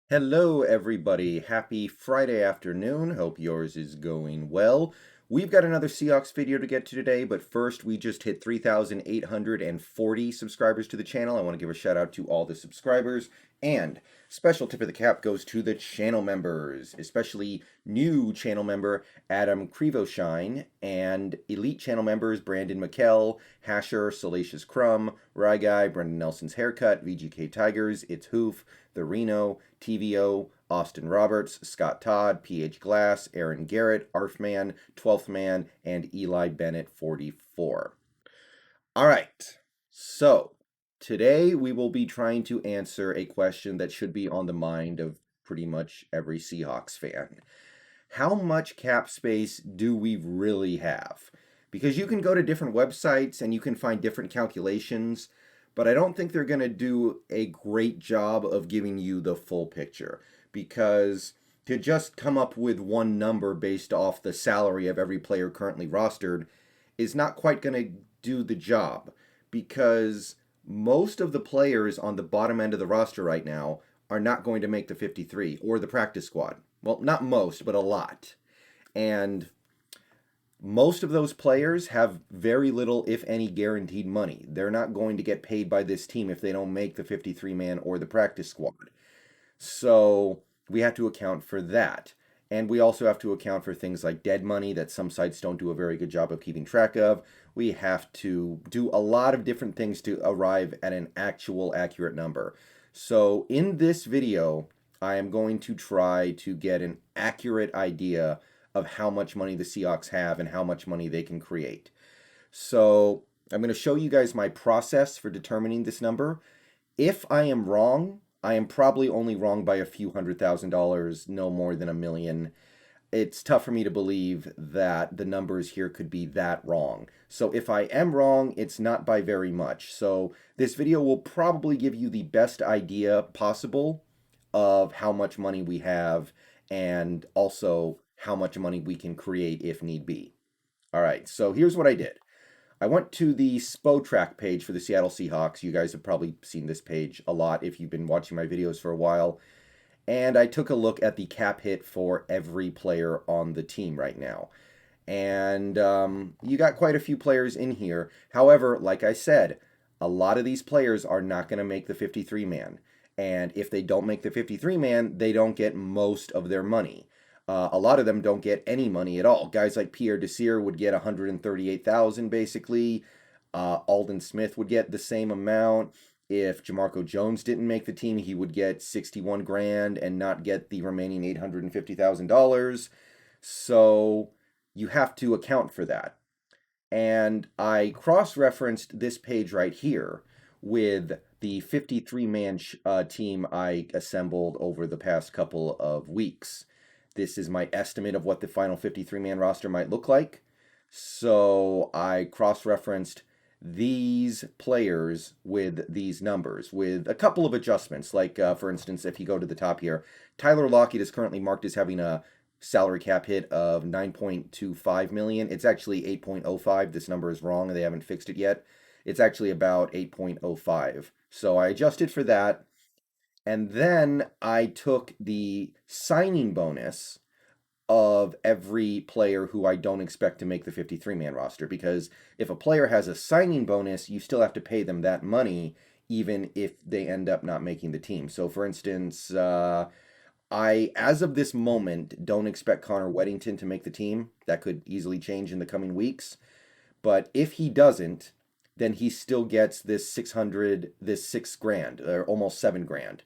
Hello, everybody. Happy Friday afternoon. Hope yours is going well. We've got another Seahawks video to get to today, but first, we just hit 3,840 subscribers to the channel. I want to give a shout out to all the subscribers, and special tip of the cap goes to the channel members, especially new channel member Adam Krivoshein, and elite channel members Brendon, Mikel, Hasher, Salacious, Crumb, Ryguy, Brendon Nelson's Haircut, VGK Tigers, ItsHoof, The Reno, TlVlO, Austin Roberts, Scott Todd, PH Glass, Aaron Garrett, Eiferman, 12th Man, and Eli Bennett 44. All right, so today we will be trying to answer a question that should be on the mind of pretty much every Seahawks fan. How much cap space do we really have? Because you can go to different websites and you can find different calculations, but I don't think they're going to do a great job of giving you the full picture. Because to just come up with one number based off the salary of every player currently rostered is not quite going to do the job. Because most of the players on the bottom end of the roster right now are not going to make the 53 or the practice squad. Well, not most, but a lot. And most of those players have very little, if any, guaranteed money. They're not going to get paid by this team if they don't make the 53-man or the practice squad. So we have to account for that. And we also have to account for things like dead money that some sites don't do a very good job of keeping track of. We have to do a lot of different things to arrive at an actual accurate number. So in this video, I am going to try to get an accurate idea of how much money the Seahawks have and how much money they can create. So I'm going to show you guys my process for determining this number. If I am wrong, I am probably only wrong by a few $100,000, no more than $1 million. It's tough for me to believe that the numbers here could be that wrong. So if I am wrong, it's not by very much. So this video will probably give you the best idea possible of how much money we have and also how much money we can create if need be. All right, so here's what I did. I went to the SPO-Track page for the Seattle Seahawks. You guys have probably seen this page a lot if you've been watching my videos for a while. And I took a look at the cap hit for every player on the team right now. And you got quite a few players in here. However, like I said, a lot of these players are not going to make the 53-man. And if they don't make the 53-man, they don't get most of their money. A lot of them don't get any money at all. Guys like Pierre Desir would get $138,000 basically. Aldon Smith would get the same amount. If Jamarco Jones didn't make the team, he would get 61 grand and not get the remaining $850,000. So you have to account for that. And I cross-referenced this page right here with the 53-man team I assembled over the past couple of weeks. This is my estimate of what the final 53-man roster might look like. So I cross-referenced these players with these numbers with a couple of adjustments. Like, for instance, if you go to the top here, Tyler Lockett is currently marked as having a salary cap hit of $9.25 million. It's actually 8.05. This number is wrong. They haven't fixed it yet. It's actually about 8.05. So I adjusted for that. And then I took the signing bonus of every player who I don't expect to make the 53-man roster. Because if a player has a signing bonus, you still have to pay them that money, even if they end up not making the team. So, for instance, I, as of this moment, don't expect Connor Weddington to make the team. That could easily change in the coming weeks. But if he doesn't, then he still gets this $6 grand, or almost $7 grand.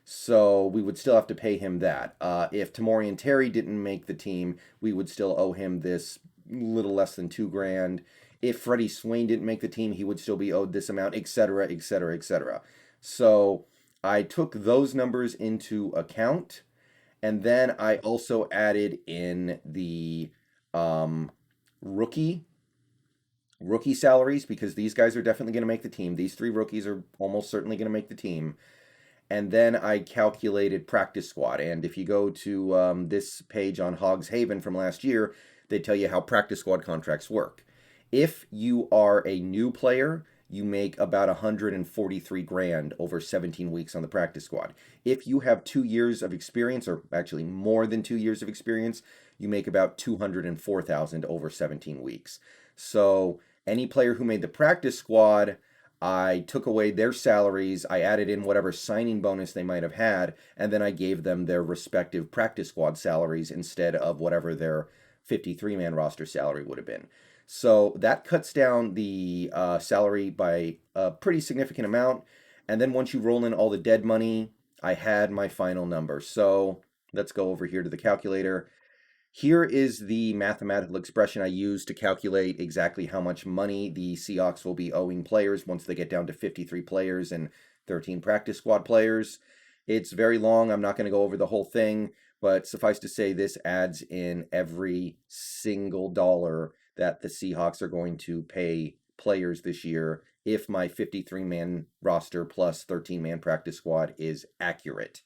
So we would still have to pay him that. If Tamorrion Terry didn't make the team, we would still owe him this little less than $2 grand. If Freddie Swain didn't make the team, he would still be owed this amount, etc., etc., etc. So I took those numbers into account, and then I also added in the rookie salaries, because these guys are definitely going to make the team. These three rookies are almost certainly going to make the team. And then I calculated practice squad. And if you go to this page on Hogs Haven from last year, they tell you how practice squad contracts work. If you are a new player, you make about 143 grand over 17 weeks on the practice squad. If you have 2 years of experience, or actually more than 2 years of experience, you make about 204,000 over 17 weeks. So any player who made the practice squad, I took away their salaries, I added in whatever signing bonus they might have had, and then I gave them their respective practice squad salaries instead of whatever their 53-man roster salary would have been. So that cuts down the salary by a pretty significant amount. And then once you roll in all the dead money, I had my final number. So let's go over here to the calculator. Here is the mathematical expression I use to calculate exactly how much money the Seahawks will be owing players once they get down to 53 players and 13 practice squad players. It's very long. I'm not going to go over the whole thing, but suffice to say this adds in every single dollar that the Seahawks are going to pay players this year if my 53-man roster plus 13-man practice squad is accurate.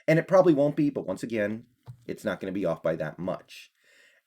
And it probably won't be, but once again, it's not going to be off by that much.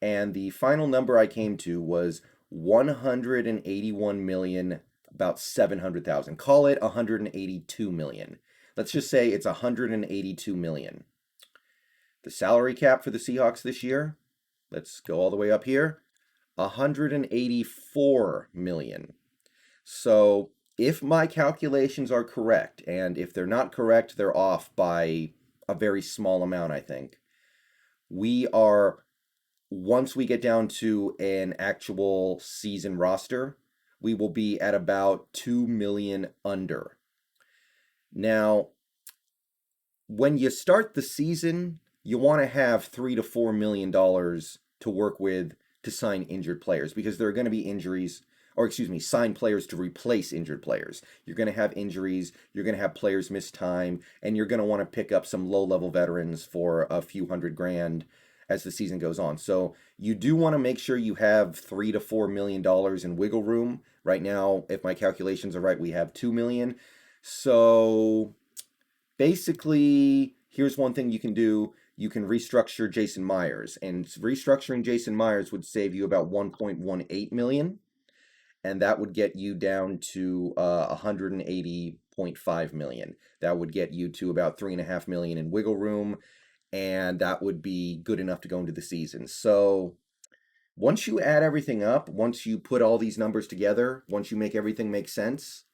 And the final number I came to was 181 million, about 700,000. Call it 182 million. Let's just say it's 182 million. The salary cap for the Seahawks this year, let's go all the way up here, 184 million. So if my calculations are correct, and if they're not correct, they're off by a very small amount, I think. We are, once we get down to an actual season roster, we will be at about 2 million under. Now, when you start the season, you want to have $3 to $4 million to work with to sign injured players, because there are going to be injuries, or excuse me, sign players to replace injured players. You're going to have injuries, you're going to have players miss time, and you're going to want to pick up some low-level veterans for a few hundred grand as the season goes on. So you do want to make sure you have $3 to $4 million in wiggle room. Right now, if my calculations are right, we have 2 million. So basically, here's one thing you can do. You can restructure Jason Myers, and restructuring Jason Myers would save you about 1.18 million, and that would get you down to 180.5 million. That would get you to about 3.5 million in wiggle room, and that would be good enough to go into the season. So once you add everything up, once you put all these numbers together, once you make everything make sense,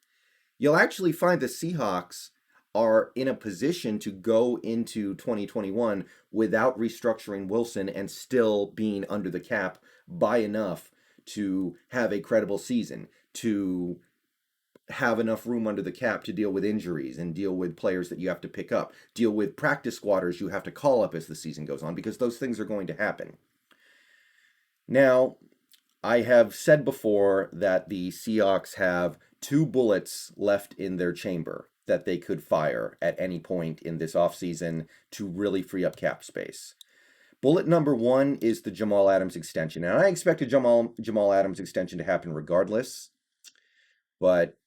you'll actually find the Seahawks are in a position to go into 2021 without restructuring Wilson and still being under the cap by enough to have a credible season, to have enough room under the cap to deal with injuries and deal with players that you have to pick up, deal with practice squatters you have to call up as the season goes on, because those things are going to happen. Now, I have said before that the Seahawks have 2 bullets left in their chamber that they could fire at any point in this offseason to really free up cap space. Bullet number 1 is the Jamal Adams extension. And I expect a Jamal Adams extension to happen regardless. But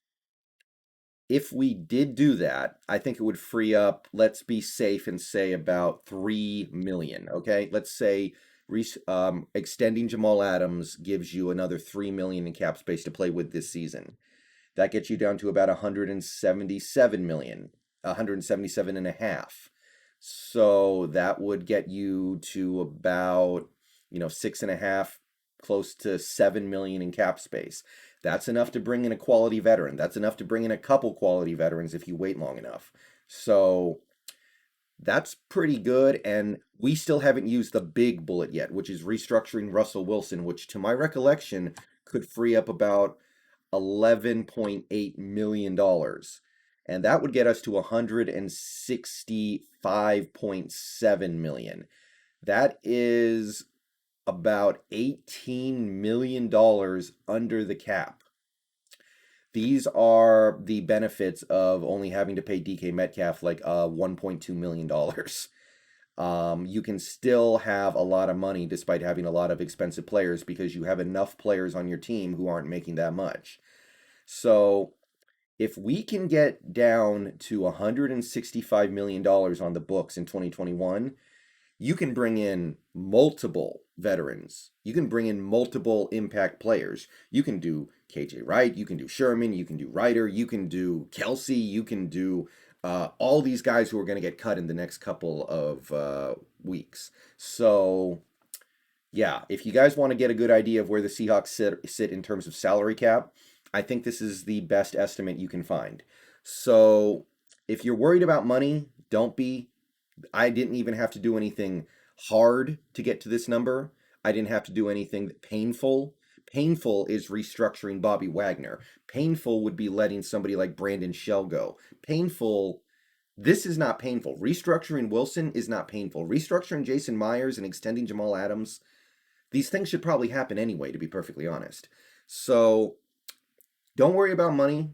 if we did do that, I think it would free up, let's be safe and say about 3 million, okay? Let's say extending Jamal Adams gives you another 3 million in cap space to play with this season. That gets you down to about 177 million, 177 and a half. So that would get you to about, 6.5, close to 7 million in cap space. That's enough to bring in a quality veteran. That's enough to bring in a couple quality veterans if you wait long enough. So that's pretty good, and we still haven't used the big bullet yet, which is restructuring Russell Wilson, which to my recollection could free up about $11.8 million. And that would get us to 165.7 million. That is about $18 million under the cap. These are the benefits of only having to pay DK Metcalf like $1.2 million. You can still have a lot of money despite having a lot of expensive players because you have enough players on your team who aren't making that much. So if we can get down to $165 million on the books in 2021, you can bring in multiple veterans. You can bring in multiple impact players. You can do KJ Wright, you can do Sherman, you can do Ryder, you can do Kelsey, you can do all these guys who are going to get cut in the next couple of weeks. So, yeah, if you guys want to get a good idea of where the Seahawks sit in terms of salary cap, I think this is the best estimate you can find. So, if you're worried about money, don't be. I didn't even have to do anything hard to get to this number. I didn't have to do anything painful. Painful is restructuring Bobby Wagner. Painful would be letting somebody like Brandon Shell go. Painful, this is not painful. Restructuring Wilson is not painful. Restructuring Jason Myers and extending Jamal Adams, these things should probably happen anyway, to be perfectly honest. So don't worry about money.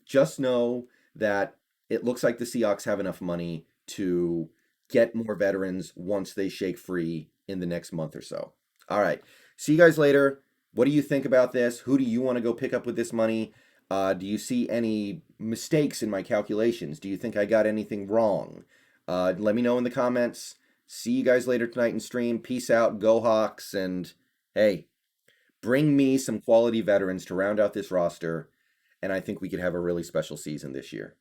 Just know that it looks like the Seahawks have enough money to get more veterans once they shake free in the next month or so. All right. See you guys later. What do you think about this? Who do you want to go pick up with this money? Do you see any mistakes in my calculations? Do you think I got anything wrong? Let me know in the comments. See you guys later tonight in stream. Peace out. Go Hawks. And hey, bring me some quality veterans to round out this roster. And I think we could have a really special season this year.